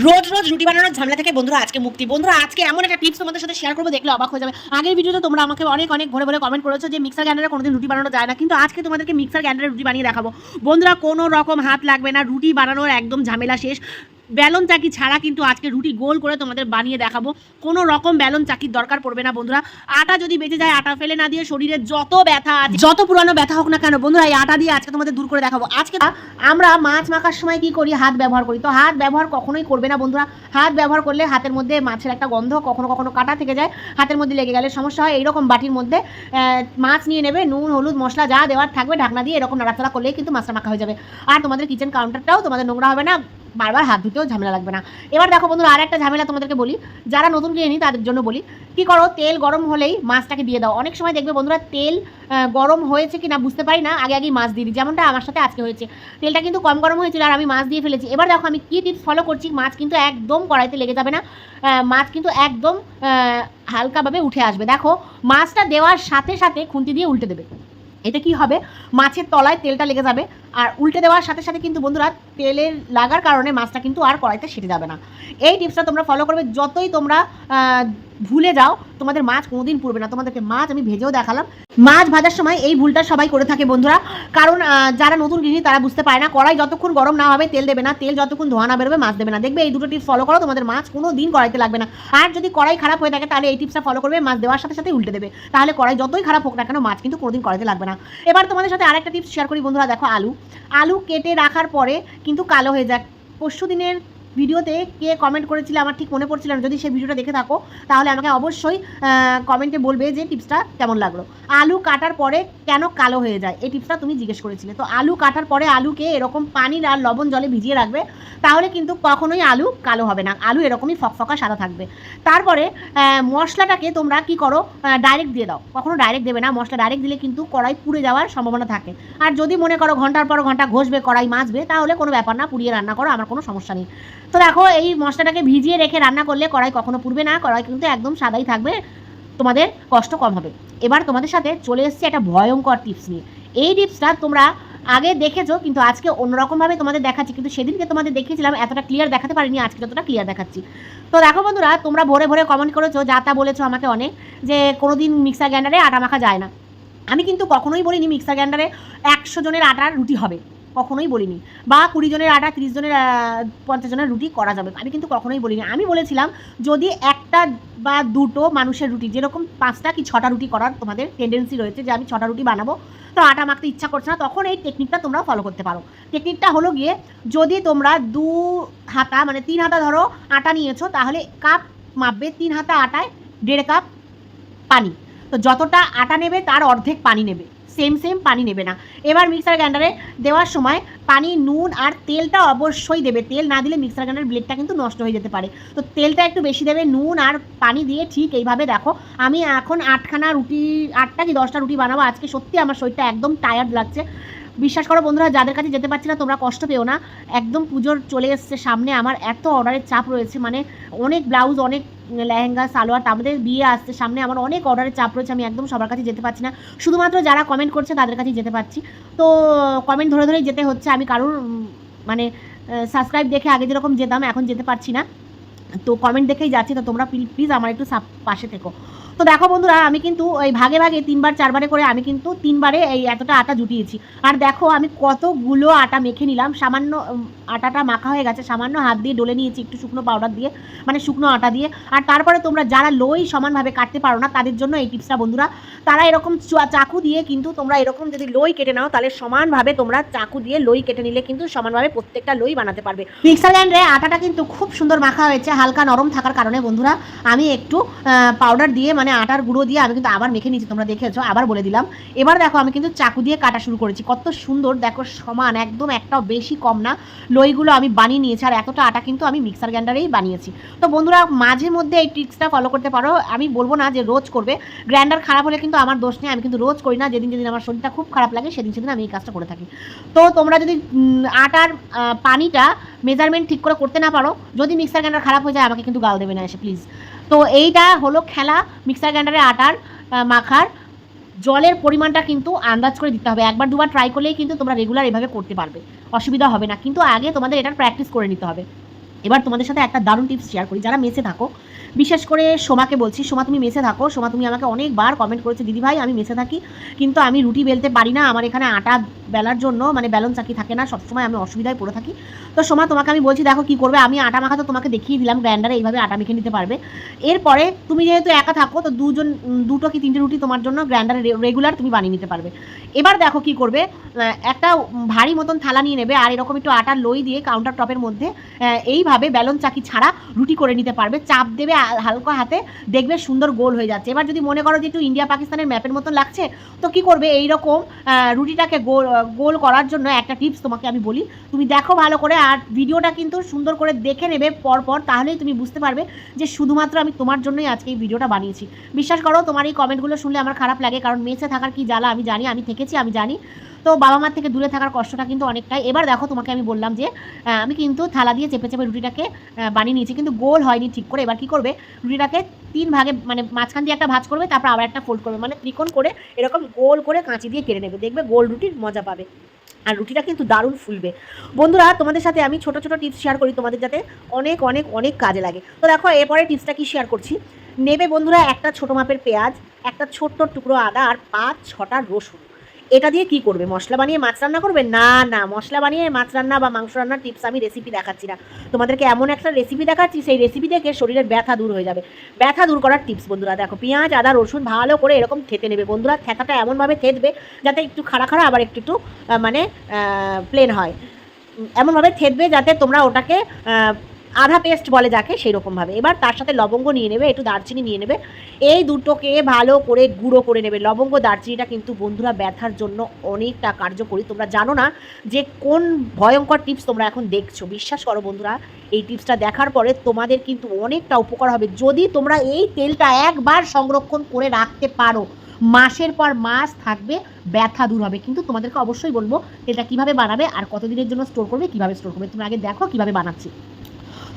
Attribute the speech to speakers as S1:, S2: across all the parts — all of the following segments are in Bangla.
S1: রোজ রোজ রুটি বানানোর ঝামেলা থেকে বন্ধুরা আজকে মুক্তি। বন্ধুরা আজকে এমন একটা টিপস তোমাদের সাথে শেয়ার করবো, দেখলে অবাক হয়ে যাবে। আগের ভিডিওতে তোমরা আমাকে অনেক ভরে ভরে কমেন্ট করেছো যে মিক্সার গ্রাইন্ডারে কোনোদিন রুটি বানানো যায় না, কিন্তু আজকে তোমাদেরকে মিক্সার গ্রাইন্ডারে রুটি বানিয়ে দেখাবো। বন্ধুরা কোনো রকম হাত লাগবে না, রুটি বানানোর একদম ঝামেলা শেষ। বেলন চাকি ছাড়া কিন্তু আজকে রুটি গোল করে তোমাদের বানিয়ে দেখাবো। কোনো রকম বেলন চাকির দরকার পড়বে না বন্ধুরা। আটা যদি বেঁচে যায় আটা ফেলে না দিয়ে শরীরে যত ব্যথা আছে, যত পুরানো ব্যথা হোক না কেন বন্ধুরা, এই আটা দিয়ে আজকে তোমাদের দূর করে দেখাবো। আজকে আমরা মাছ মাখার সময় কি করি, হাত ব্যবহার করি। তো হাত ব্যবহার কখনোই করবে না বন্ধুরা। হাত ব্যবহার করলে হাতের মধ্যে মাছের একটা গন্ধ, কখনো কখনো কাটা থেকে যায়, হাতের মধ্যে লেগে গেলে সমস্যা হয়। এইরকম বাটির মধ্যে মাছ নিয়ে নেবে, নুন হলুদ মশলা যা দেওয়ার থাকবে ঢাকনা দিয়ে এরকম নাড়াচাড়া করলেই কিন্তু মাছটা মাখা হয়ে যাবে। আর তোমাদের কিচেন কাউন্টারটাও তোমাদের নোংরা হবে না, বারবার হাত ধুতেও ঝামেলা লাগবে না। এবার দেখো বন্ধুরা, আর একটা ঝামেলা তোমাদেরকে বলি, যারা নতুন গৃহিণী তাদের জন্য বলি। কি করো, তেল গরম হলেই মাছটাকে দিয়ে দাও। অনেক সময় দেখবে বন্ধুরা তেল গরম হয়েছে কি না বুঝতে পারি না, আগেই মাছ দিয়ে দিই, যেমনটা আমার সাথে আজকে হয়েছে। তেলটা কিন্তু কম গরম হয়েছিল আর আমি মাছ দিয়ে ফেলেছি। এবার দেখো আমি কি টিপস ফলো করছি, মাছ কিন্তু একদম কড়াইতে লেগে যাবে না, মাছ কিন্তু একদম হালকাভাবে উঠে আসবে। দেখো মাছটা দেওয়ার সাথে সাথে খুন্তি দিয়ে উল্টে দেবে। এতে কি হবে, মাছের তলায় তেলটা লেগে যাবে, আর উল্টে দেওয়ার সাথে সাথে কিন্তু বন্ধুরা তেলের লাগার কারণে মাছটা কিন্তু আর কড়াইতে সেটে যাবে না। এই টিপসটা তোমরা ফলো করবে, যতই তোমরা ভুলে যাও তোমাদের মাছ কোনোদিন পুড়বে না। তোমাদেরকে মাছ আমি ভেজেও দেখালাম। মাছ ভাজার সময় এই ভুলটা সবাই করে থাকে বন্ধুরা, কারণ যারা নতুন গৃহিণী তারা বুঝতে পারে না, কড়াই যতক্ষণ গরম না হবে তেল দেবে না, তেল যতক্ষণ ধোয়া না বেরোবে মাছ দেবে না। দেখবে এই দুটো টিপস ফলো করো, তোমাদের মাছ কোনো দিন কড়াইতে লাগবে না। আর যদি কড়াই খারাপ হয়ে থাকে তাহলে এই টিপসটা ফলো করবে, মাছ দেওয়ার সাথে সাথে উল্টে দেবে, তাহলে কড়াই যতই খারাপ হোক না কেন মাছ কিন্তু কোনোদিন কড়াইতে লাগবে না। এবার তোমাদের সাথে আরেকটা টিপস শেয়ার করি বন্ধুরা। দেখো আলু কেটে রাখার পরে কিন্তু কালো হয়ে যায়। পরশু দিনের ভিডিওতে কে কমেন্ট করেছিল আমার ঠিক মনে পড়ছিল না, যদি সেই ভিডিওটা দেখে থাকো তাহলে আমাকে অবশ্যই কমেন্টে বলবে যে টিপসটা কেমন লাগলো। আলু কাটার পরে কেন কালো হয়ে যায়, এই টিপসটা তুমি জিজ্ঞেস করেছিলে। তো আলু কাটার পরে আলুকে এরকম পানির আর লবণ জলে ভিজিয়ে রাখবে, তাহলে কিন্তু কখনোই আলু কালো হবে না, আলু এরকমই ফকফকা সাদা থাকবে। তারপরে মশলাটাকে তোমরা কি করো, ডাইরেক্ট দিয়ে দাও। কখনো ডাইরেক্ট দেবে না, মশলা ডাইরেক্ট দিলে কিন্তু কড়াই পুড়ে যাওয়ার সম্ভাবনা থাকে। আর যদি মনে করো ঘন্টার পর ঘন্টা ঘষবে, কড়াই মাজবে, তাহলে কোনো ব্যাপার না, পুড়িয়ে রান্না করো, আমার কোনো সমস্যা নেই। তো দেখো এই মশলাটাকে ভিজিয়ে রেখে রান্না করলে কড়াই কখনো পুড়বে না, কড়াই কিন্তু একদম সাদাই থাকবে, তোমাদের কষ্ট কম হবে। এবার তোমাদের সাথে চলে এসেছে একটা ভয়ঙ্কর টিপস নিয়ে। এই টিপসটা তোমরা আগে দেখেছো, কিন্তু আজকে অন্যরকমভাবে তোমাদের দেখাচ্ছি। কিন্তু সেদিনকে তোমাদের দেখিয়েছিলাম এতটা ক্লিয়ার দেখাতে পারিনি, আজকে যতটা ক্লিয়ার দেখাচ্ছি। তো দেখো বন্ধুরা, তোমরা ভরে ভরে কমেন্ট করেছো, যা তা বলেছো আমাকে অনেক, যে কোনোদিন মিক্সার গ্রাইন্ডারে আটা মাখা যায় না। আমি কিন্তু কখনোই বলিনি মিক্সার গ্রাইন্ডারে 100 জনের আটার রুটি হবে, কখনোই বলিনি। বা 20 জনের আটা 30 জনের 50 জনের রুটি করা যাবে, আমি কিন্তু কখনোই বলিনি। আমি বলেছিলাম যদি একটা বা দুটো মানুষের রুটি, যেরকম 5টা কি 6টা রুটি করার তোমাদের টেন্ডেন্সি রয়েছে যে আমি 6টা রুটি বানাবো, তো আটা মাখতে ইচ্ছা করছে না, তখন এই টেকনিকটা তোমরা ফলো করতে পারো। টেকনিকটা হলো গিয়ে, যদি তোমরা 2 হাতা মানে 3 হাতা ধরো আটা নিয়েছো, তাহলে কাপ মাপবে, 3 হাতা আটায় 1.5 কাপ পানি। তো যতটা আটা নেবে তার অর্ধেক পানি নেবে, সেম পানি নেবে না। এবার মিক্সার গ্রাইন্ডারে দেওয়ার সময় পানি, নুন আর তেলটা অবশ্যই দেবে। তেল না দিলে মিক্সার গ্রাইন্ডার ব্লেডটা কিন্তু নষ্ট হয়ে যেতে পারে। তো তেলটা একটু বেশি দেবে, নুন আর পানি দিয়ে ঠিক এইভাবে দেখো। আমি এখন 8খানা রুটি, 8টা কি 10টা রুটি বানাবো আজকে। সত্যি আমার শরীরটা একদম টায়ার্ড লাগছে। বিশ্বাস করো বন্ধুরা, যাদের কাছে যেতে পারছি না তোমরা কষ্ট পেও না। একদম পুজোর চলে এসছে সামনে, আমার এত অর্ডারের চাপ রয়েছে, মানে অনেক ব্লাউজ, অনেক লেহেঙ্গা সালোয়ার, আমাদের বিয়ে আসছে সামনে, আমার অনেক অর্ডারের চাপ রয়েছে। আমি একদম সবার কাছে যেতে পারছি না, শুধুমাত্র যারা কমেন্ট করছে তাদের কাছেই যেতে পারছি। তো কমেন্ট ধরে ধরেই যেতে হচ্ছে। আমি কারোর মানে সাবস্ক্রাইব দেখে আগে যেরকম যেতাম এখন যেতে পারছি না, তো কমেন্ট দেখেই যাচ্ছি। তো তোমরা প্লিজ আমার একটু পাশে থেকো। তো দেখো বন্ধুরা, আমি কিন্তু ওই ভাগে ভাগে 3বার 4বারে করে আমি কিন্তু 3বারে এই এতটা আটা জুটিয়েছি। আর দেখো আমি কতগুলো আটা মেখে নিলাম, সামান্য আটাটা মাখা হয়ে গেছে, সামান্য হাত দিয়ে ডলে নিয়েছি একটু শুকনো পাউডার দিয়ে, মানে শুকনো আটা দিয়ে। আর তারপরে তোমরা যারা লই সমানভাবে কাটতে পারো না তাদের জন্য এই টিপসটা বন্ধুরা, তারা এরকম চাকু দিয়ে কিন্তু তোমরা এরকম যদি লই কেটে নাও, তাহলে সমানভাবে তোমরা চাকু দিয়ে লই কেটে নিলে কিন্তু সমানভাবে প্রত্যেকটা লই বানাতে পারবে। মিক্সার গ্রাইন্ডারে আটাটা কিন্তু খুব সুন্দর মাখা হয়েছে, হালকা নরম থাকার কারণে বন্ধুরা আমি একটু পাউডার দিয়ে, মানে আটার গুঁড়ো দিয়ে আমি কিন্তু আবার মেখে নিয়েছি, তোমরা দেখেছো, আবার বলে দিলাম। এবার দেখো আমি কিন্তু চাকু দিয়ে কাটা শুরু করেছি, কত সুন্দর দেখো, সমান একদম, একটাও বেশি কম না। লইগুলো আমি বানিয়ে নিয়েছি, আর এতটা আটা কিন্তু আমি মিক্সার গ্রাইন্ডারেই বানিয়েছি। তো বন্ধুরা মাঝে মধ্যে এই ট্রিক্সটা ফলো করতে পারো, আমি বলবো না যে রোজ করবে। গ্রাইন্ডার খারাপ হলে কিন্তু আমার দোষ নেই, আমি কিন্তু রোজ করি না, যেদিন যেদিন আমার শরীরটা খুব খারাপ লাগে সেদিন সেদিন আমি এই কাজটা করে থাকি। তো তোমরা যদি আটার পানিটা মেজারমেন্ট ঠিক করে করতে না পারো, যদি মিক্সার গ্রাইন্ডার খারাপ হয়ে যায় আমাকে কিন্তু গাল দেবে না এসে প্লিজ। তো এইটা হলো খেলা, মিক্সার গ্রাইন্ডারে আটার মাখার। জলের পরিমাণটা কিন্তু আন্দাজ করে দিতে হবে, একবার দুবার ট্রাই করলেই কিন্তু তোমরা রেগুলার এভাবে করতে পারবে, অসুবিধা হবে না। কিন্তু আগে তোমাদের এটার প্র্যাকটিস করে নিতে হবে। এবার তোমাদের সাথে একটা দারুণ টিপস শেয়ার করি। যারা মেসে থাকো, বিশেষ করে সোমাকে বলছি, সোমা তুমি মেসে থাকো, সোমা তুমি আমাকে অনেকবার কমেন্ট করেছো, দিদি ভাই আমি মেসে থাকি কিন্তু আমি রুটি বেলতে পারি না, আমার এখানে আটা বেলার জন্য মানে বেলন চাকি থাকে না, সবসময় আমি অসুবিধায় পড়ে থাকি। তো সোমা তোমাকে আমি বলছি দেখো কী করবে, আমি আটা মাখা তো তোমাকে দেখিয়ে দিলাম, গ্রাইন্ডারে এইভাবে আটা মেখে নিতে পারবে। এরপরে তুমি যেহেতু একা থাকো তো দুটো কি তিনটে রুটি তোমার জন্য গ্রাইন্ডারে রেগুলার তুমি বানিয়ে নিতে পারবে। এবার দেখো কি করবে, একটা ভারী মতন থালা নিয়ে নেবে আর এরকম একটু আটার লই দিয়ে কাউন্টার টপের মধ্যে এইভাবে বেলন চাকি ছাড়া রুটি করে নিতে পারবে। চাপ দেবে হালকা হাতে, দেখবে সুন্দর গোল হয়ে যাচ্ছে। এবার যদি মনে করো যে একটু ইন্ডিয়া পাকিস্তানের ম্যাপের মতন লাগছে, তো কি করবে, এইরকম রুটিটাকে গোল করার জন্য একটা টিপস তোমাকে আমি বলি, তুমি দেখো ভালো করে আর ভিডিওটা কিন্তু সুন্দর করে দেখে নেবে পরপর, তাহলেই তুমি বুঝতে পারবে যে শুধুমাত্র আমি তোমার জন্যই আজকে এই ভিডিওটা বানিয়েছি। বিশ্বাস করো তোমার এই কমেন্টগুলো শুনলে আমার খারাপ লাগে, কারণ মেসে থাকার কি জ্বালা আমি জানি, আমি থেকেছি আমি জানি। তো বাবা মার থেকে দূরে থাকার কষ্টটা কিন্তু অনেকটাই। এবার দেখো তোমাকে আমি বললাম যে আমি কিন্তু থালা দিয়ে চেপে চেপে রুটিটাকে বানিয়ে নিয়েছি, কিন্তু গোল হয়নি ঠিক করে। এবার কী করবে, রুটিটাকে 3 ভাগে মানে মাঝখান দিয়ে একটা ভাঁজ করবে, তারপর আবার একটা ফোল্ড করবে, মানে ত্রিকোণ করে এরকম গোল করে কাঁচি দিয়ে কেটে নেবে, দেখবে গোল রুটির মজা পাবে আর রুটিটা কিন্তু দারুণ ফুলবে। বন্ধুরা তোমাদের সাথে আমি ছোটো ছোটো টিপস শেয়ার করি তোমাদের যাতে অনেক অনেক অনেক কাজে লাগে। তো দেখো এরপরে টিপসটা কি শেয়ার করছি, নেবে বন্ধুরা একটা ছোটো মাপের পেঁয়াজ, একটা ছোট্ট টুকরো আদা আর 5-6টা রসুন। এটা দিয়ে কি করবে, মশলা বানিয়ে মাছ রান্না করবে? না না, মশলা বানিয়ে মাছ রান্না বা মাংস রান্নার টিপস আমি রেসিপি দেখাচ্ছি না তোমাদেরকে, এমন একটা রেসিপি দেখাচ্ছি সেই রেসিপি দেখে শরীরের ব্যথা দূর হয়ে যাবে। ব্যথা দূর করার টিপস বন্ধুরা দেখো, পেঁয়াজ আদা রসুন ভালো করে এরকম থেতে নেবে বন্ধুরা, থেতাটা এমনভাবে থেতবে যাতে একটু খাড়া খাড়া আবার একটু একটু মানে প্লেন হয়, এমনভাবে থেতবে যাতে তোমরা ওটাকে আধা পেস্ট বলে যাকে সেই রকমভাবে। এবার তার সাথে লবঙ্গ নিয়ে নেবে, একটু দারচিনি নিয়ে নেবে, এই দুটোকে ভালো করে গুঁড়ো করে নেবে। লবঙ্গ দারচিনিটা কিন্তু বন্ধুরা ব্যথার জন্য অনেকটা কার্যকরী, তোমরা জানো না যে কোন ভয়ঙ্কর টিপস তোমরা এখন দেখছো। বিশ্বাস করো বন্ধুরা, এই টিপসটা দেখার পরে তোমাদের কিন্তু অনেকটা উপকার হবে। যদি তোমরা এই তেলটা একবার সংরক্ষণ করে রাখতে পারো, মাসের পর মাস থাকবে, ব্যথা দূর হবে। কিন্তু তোমাদেরকে অবশ্যই বলবো তেলটা কীভাবে বানাবে আর কতদিনের জন্য স্টোর করবে, কীভাবে স্টোর করবে, তোমরা আগে দেখো কীভাবে বানাচ্ছি।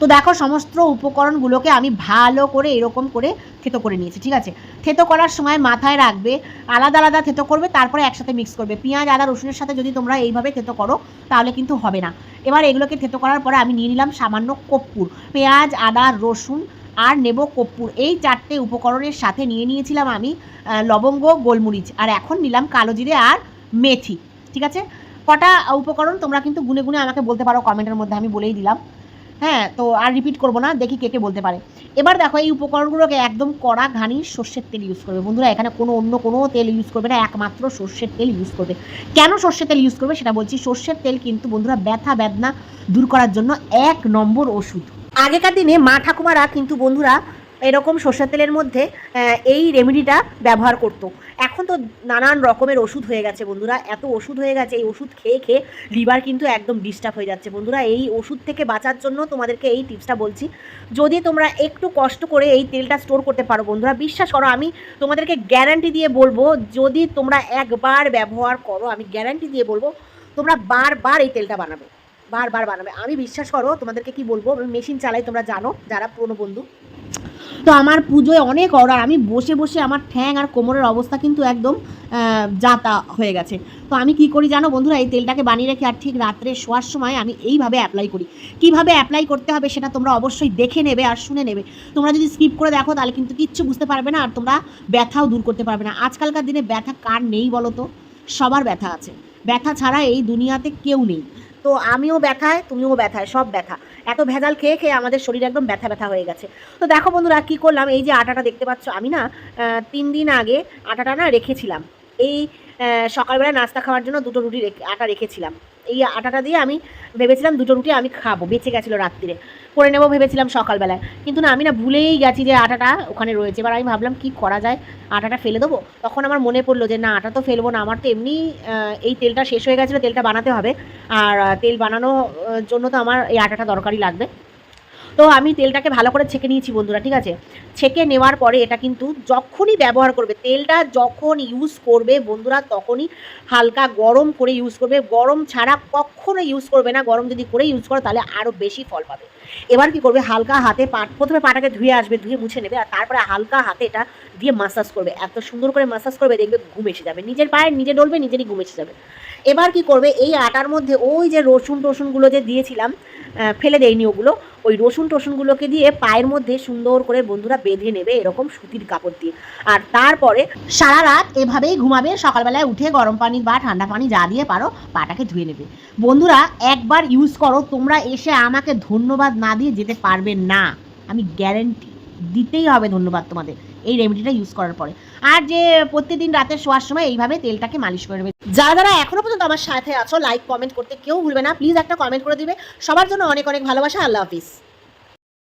S1: তো দেখো সমস্ত উপকরণগুলোকে আমি ভালো করে এরকম করে থেতো করে নিয়েছি, ঠিক আছে। থেতো করার সময় মাথায় রাখবে আলাদা আলাদা থেতো করবে, তারপরে একসাথে মিক্স করবে। পেঁয়াজ আদা রসুনের সাথে যদি তোমরা এইভাবে থেতো করো তাহলে কিন্তু হবে না। এবার এগুলোকে থেতো করার পরে আমি নিয়ে নিলাম সামান্য কর্পূর, পেঁয়াজ আদা রসুন আর নেব কর্পূর, এই 4টে উপকরণের সাথে নিয়ে নিয়েছিলাম আমি লবঙ্গ গোলমরিচ, আর এখন নিলাম কালো জিরে আর মেথি, ঠিক আছে। কটা উপকরণ তোমরা কিন্তু গুনে গুনে আমাকে বলতে পারো কমেন্টের মধ্যে, আমি বলেই দিলাম। হ্যাঁ, তো আর রিপিট করবো না, দেখি কে কে বলতে পারে। এবার দেখো এই উপকরণগুলোকে একদম কড়া ঘানি সর্ষের তেল ইউজ করবে বন্ধুরা, এখানে অন্য কোনো তেল ইউজ করবে না, একমাত্র সর্ষের তেল ইউজ করবে। কেন সর্ষের তেল ইউজ করবে সেটা বলছি। সর্ষের তেল কিন্তু বন্ধুরা ব্যথা বেদনা দূর করার জন্য 1 নম্বর ওষুধ। আগেকার দিনে মা ঠাকুমারা কিন্তু বন্ধুরা এরকম সর্ষের তেলের মধ্যে এই রেমেডিটা ব্যবহার করতো। এখন তো নানান রকমের ওষুধ হয়ে গেছে বন্ধুরা, এত ওষুধ হয়ে গেছে, এই ওষুধ খেয়ে খেয়ে লিভার কিন্তু একদম ডিস্টার্ব হয়ে যাচ্ছে বন্ধুরা। এই ওষুধ থেকে বাঁচার জন্য তোমাদেরকে এই টিপসটা বলছি। যদি তোমরা একটু কষ্ট করে এই তেলটা স্টোর করতে পারো বন্ধুরা, বিশ্বাস করো আমি তোমাদেরকে গ্যারান্টি দিয়ে বলবো, যদি তোমরা একবার ব্যবহার করো, আমি গ্যারান্টি দিয়ে বলবো তোমরা বারবার এই তেলটা বানাবে, বারবার বানাবে। আমি বিশ্বাস করো তোমাদেরকে কি বলবো, আমি মেশিন চালাই, তোমরা জানো যারা পুরনো বন্ধু। তো আমার পুজোয় অনেক অর্ডার, আমি বসে বসে আমার ঠ্যাং আর কোমরের অবস্থা কিন্তু একদম যাতা হয়ে গেছে। তো আমি কি করি জানো বন্ধুরা, এই তেলটাকে বানিয়ে রেখে আর ঠিক রাত্রে শোয়ার সময় আমি এইভাবে অ্যাপ্লাই করি। কিভাবে অ্যাপ্লাই করতে হবে সেটা তোমরা অবশ্যই দেখে নেবে আর শুনে নেবে। তোমরা যদি স্কিপ করে দেখো তাহলে কিন্তু কিচ্ছু বুঝতে পারবে না, আর তোমরা ব্যথাও দূর করতে পারবে না। আজকালকার দিনে ব্যথা কার নেই বলো তো, সবার ব্যথা আছে, ব্যথা ছাড়া এই দুনিয়াতে কেউ নেই। তো আমিও ব্যথায়, তুমিও ব্যথায়, সব ব্যথা। এত ভেজাল খেয়ে খেয়ে আমাদের শরীর একদম ব্যথা ব্যথা হয়ে গেছে। তো দেখো বন্ধুরা কী করলাম, এই যে আটাটা দেখতে পাচ্ছ, আমি না 3 দিন আগে আটাটা না রেখেছিলাম, এই সকালবেলা নাস্তা খাওয়ার জন্য 2টো রুটি আটা রেখেছিলাম। এই আটাটা দিয়ে আমি ভেবেছিলাম 2টো রুটি আমি খাবো, বেঁচে গেছিলো রাত্রিরে, করে নেবো ভেবেছিলাম সকালবেলায়, কিন্তু না আমি না ভুলেই গেছি যে আটাটা ওখানে রয়েছে। এবার আমি ভাবলাম কি করা যায়, আটাটা ফেলে দেবো। তখন আমার মনে পড়লো যে না, আটা তো ফেলবো না, আমার তো এমনি এই তেলটা শেষ হয়ে গেছিলো, তেলটা বানাতে হবে, আর তেল বানানোর জন্য তো আমার এই আটাটা দরকারই লাগবে। তো আমি তেলটাকে ভালো করে ছেঁকে নিয়েছি বন্ধুরা, ঠিক আছে। ছেঁকে নেওয়ার পরে এটা কিন্তু যখনই ব্যবহার করবে, তেলটা যখন ইউজ করবে বন্ধুরা তখনই হালকা গরম করে ইউজ করবে, গরম ছাড়া কখনো ইউজ করবে না। গরম যদি করে ইউজ করো তাহলে আরও বেশি ফল পাবে। এবার কি করবে, হালকা হাতে প্রথমে পাটাকে ধুয়ে আসবে, ধুয়ে মুছে নেবে, আর তারপরে হালকা হাতে এটা দিয়ে মাসাজ করবে, এত সুন্দর করে মাসাজ করবে দেখবে ঘুম এসে যাবে, নিজের পায়ে নিজে ডলবে, নিজেরই ঘুম এসে যাবে। এবার কি করবে, এই আটার মধ্যে ওই যে রসুন টসুনগুলো যে দিয়েছিলাম, ফেলে দেয়নি ওগুলো, ওই রসুন টসুনগুলোকে দিয়ে পায়ের মধ্যে সুন্দর করে বন্ধুরা বেঁধে নেবে এরকম সুতির কাপড় দিয়ে। আর তারপরে সারা রাত এভাবেই ঘুমাবে, সকালবেলায় উঠে গরম পানি বা ঠান্ডা পানি যা দিয়ে পারো পাটাকে ধুয়ে নেবে। বন্ধুরা একবার ইউজ করো, তোমরা এসে আমাকে ধন্যবাদ না দিয়ে যেতে পারবে না, আমি গ্যারেন্টি, দিতেই হবে ধন্যবাদ তোমাদের এই রেমেডিটা ইউজ করার পরে। আর যে প্রত্যেকদিন রাতে শোয়ার সময় এইভাবে তেলটাকে মালিশ করে নেবে। যারা যারা এখনো পর্যন্ত আমার সাথে আছো, লাইক কমেন্ট করতে কেউ ভুলবে না, প্লিজ একটা কমেন্ট করে দিবে। সবার জন্য অনেক অনেক ভালোবাসা। আল্লাহ হাফিজ।